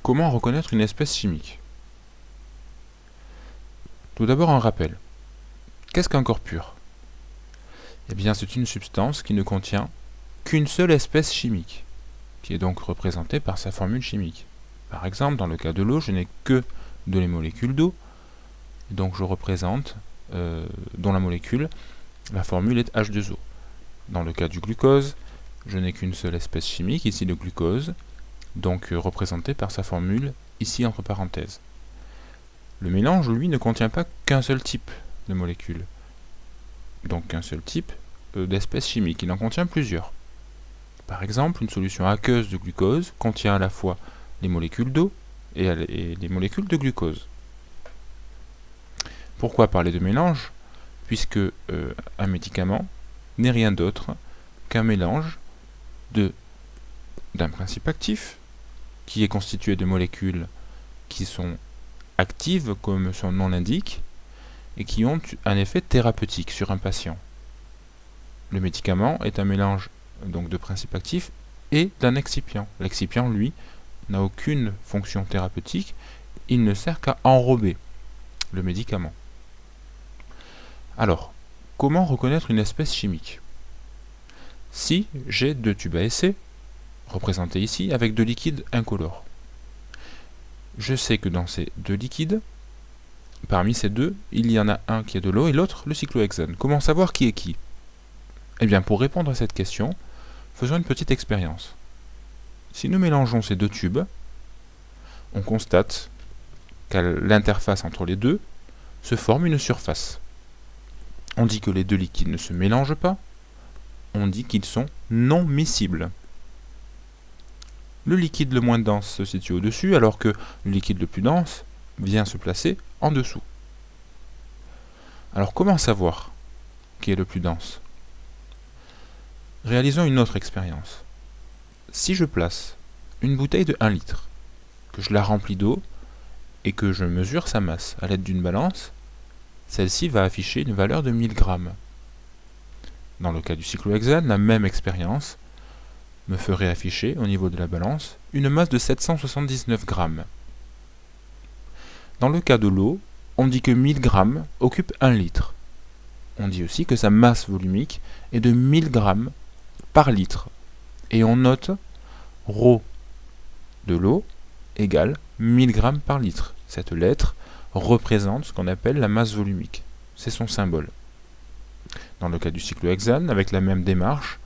Comment reconnaître une espèce chimique? Tout d'abord un rappel. Qu'est-ce qu'un corps pur? Eh bien, c'est une substance qui ne contient qu'une seule espèce chimique, qui est donc représentée par sa formule chimique. Par exemple, dans le cas de l'eau, je n'ai que de les molécules d'eau, donc je représente, dont la molécule, la formule est H2O. Dans le cas du glucose, je n'ai qu'une seule espèce chimique, ici le glucose, donc représenté par sa formule, ici entre parenthèses. Le mélange, lui, ne contient pas qu'un seul type de molécules, donc qu'un seul type d'espèce chimique, il en contient plusieurs. Par exemple, une solution aqueuse de glucose contient à la fois les molécules d'eau et les molécules de glucose. Pourquoi parler de mélange? Puisque un médicament n'est rien d'autre qu'un mélange d'un principe actif qui est constitué de molécules qui sont actives comme son nom l'indique et qui ont un effet thérapeutique sur un patient. Le médicament est un mélange donc de principes actifs et d'un excipient. L'excipient, lui, n'a aucune fonction thérapeutique, il ne sert qu'à enrober le médicament. Alors, comment reconnaître une espèce chimique? Si j'ai deux tubes à essai, représentés ici, avec deux liquides incolores, je sais que dans ces deux liquides, parmi ces deux, il y en a un qui est de l'eau et l'autre le cyclohexane. Comment savoir qui est qui? Eh bien, pour répondre à cette question, faisons une petite expérience. Si nous mélangeons ces deux tubes, on constate qu'à l'interface entre les deux se forme une surface. On dit que les deux liquides ne se mélangent pas, on dit qu'ils sont non miscibles. Le liquide le moins dense se situe au-dessus, alors que le liquide le plus dense vient se placer en dessous. Alors comment savoir qui est le plus dense? Réalisons une autre expérience. Si je place une bouteille de 1 litre, que je la remplis d'eau et que je mesure sa masse à l'aide d'une balance, celle-ci va afficher une valeur de 1000 grammes. Dans le cas du cyclohexane, la même expérience me ferait afficher au niveau de la balance une masse de 779 grammes. Dans le cas de l'eau, on dit que 1000 grammes occupe 1 litre. On dit aussi que sa masse volumique est de 1000 grammes par litre. Et on note ρ de l'eau égale 1000 grammes par litre. Cette lettre représente ce qu'on appelle la masse volumique. C'est son symbole. Dans le cas du cyclohexane, avec la même démarche,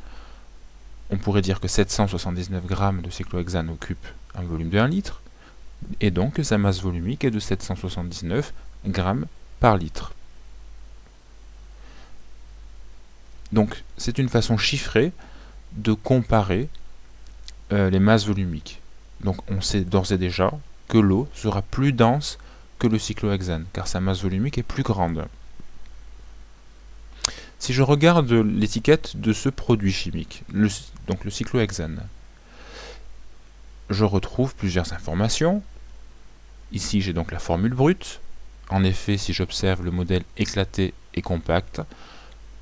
on pourrait dire que 779 grammes de cyclohexane occupent un volume de 1 litre, et donc que sa masse volumique est de 779 grammes par litre. Donc c'est une façon chiffrée de comparer les masses volumiques. Donc on sait d'ores et déjà que l'eau sera plus dense que le cyclohexane, car sa masse volumique est plus grande. Si je regarde l'étiquette de ce produit chimique, donc le cyclohexane, je retrouve plusieurs informations. Ici j'ai donc la formule brute. En effet, si j'observe le modèle éclaté et compact,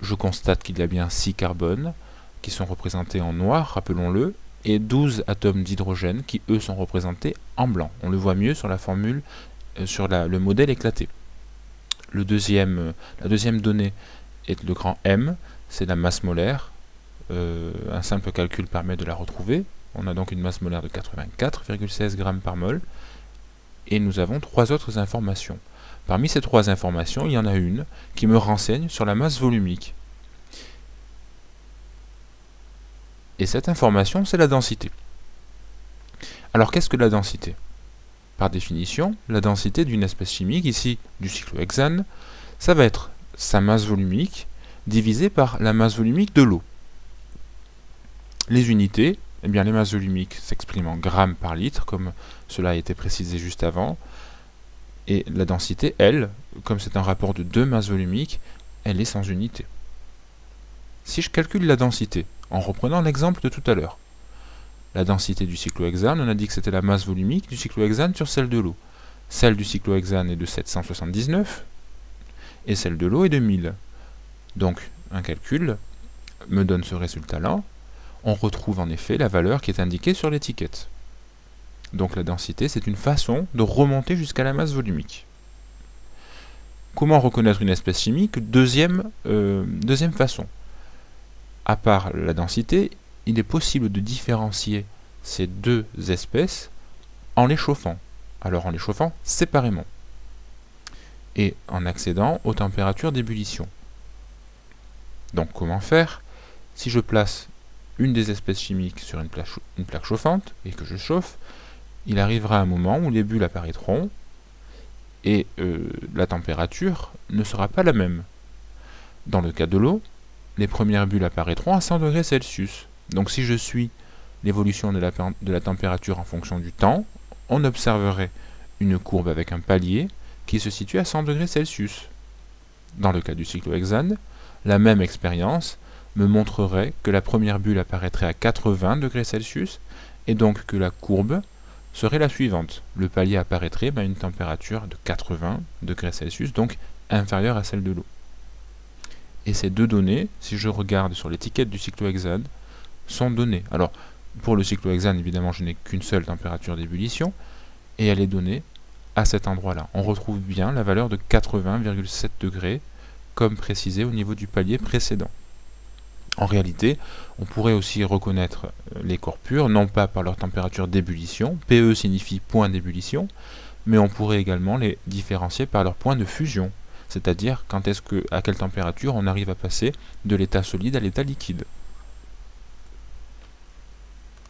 je constate qu'il y a bien 6 carbones qui sont représentés en noir, rappelons-le, et 12 atomes d'hydrogène qui eux sont représentés en blanc. On le voit mieux sur la formule, sur le modèle éclaté. La deuxième donnée est le grand M, c'est la masse molaire. Un simple calcul permet de la retrouver. On a donc une masse molaire de 84,16 g par mol. Et nous avons 3 autres informations. Parmi ces 3 informations, il y en a une qui me renseigne sur la masse volumique. Et cette information, c'est la densité. Alors qu'est-ce que la densité? Par définition, la densité d'une espèce chimique, ici du cyclohexane, ça va être sa masse volumique divisée par la masse volumique de l'eau. Les unités, eh bien les masses volumiques s'expriment en grammes par litre, comme cela a été précisé juste avant, et la densité, elle, comme c'est un rapport de 2 masses volumiques, elle est sans unité. Si je calcule la densité, en reprenant l'exemple de tout à l'heure, la densité du cyclohexane, on a dit que c'était la masse volumique du cyclohexane sur celle de l'eau. Celle du cyclohexane est de 779, et celle de l'eau est de 1000. Donc, un calcul me donne ce résultat-là. On retrouve en effet la valeur qui est indiquée sur l'étiquette. Donc la densité, c'est une façon de remonter jusqu'à la masse volumique. Comment reconnaître une espèce chimique? Deuxième façon. À part la densité, il est possible de différencier ces deux espèces en les chauffant. Alors en les chauffant séparément et en accédant aux températures d'ébullition. Donc comment faire? Si je place une des espèces chimiques sur une plaque chauffante et que je chauffe, il arrivera un moment où les bulles apparaîtront et la température ne sera pas la même. Dans le cas de l'eau, les premières bulles apparaîtront à 100 degrés Celsius. Donc si je suis l'évolution de la température en fonction du temps, on observerait une courbe avec un palier qui se situe à 100 degrés Celsius. Dans le cas du cyclohexane, la même expérience me montrerait que la première bulle apparaîtrait à 80 degrés Celsius et donc que la courbe serait la suivante. Le palier apparaîtrait à une température de 80 degrés Celsius, donc inférieure à celle de l'eau. Et ces deux données, si je regarde sur l'étiquette du cyclohexane, sont données. Alors, pour le cyclohexane, évidemment, je n'ai qu'une seule température d'ébullition, et elle est donnée à cet endroit-là. On retrouve bien la valeur de 80,7 degrés, comme précisé au niveau du palier précédent. En réalité, on pourrait aussi reconnaître les corps purs, non pas par leur température d'ébullition, PE signifie point d'ébullition, mais on pourrait également les différencier par leur point de fusion, c'est-à-dire à quelle température on arrive à passer de l'état solide à l'état liquide.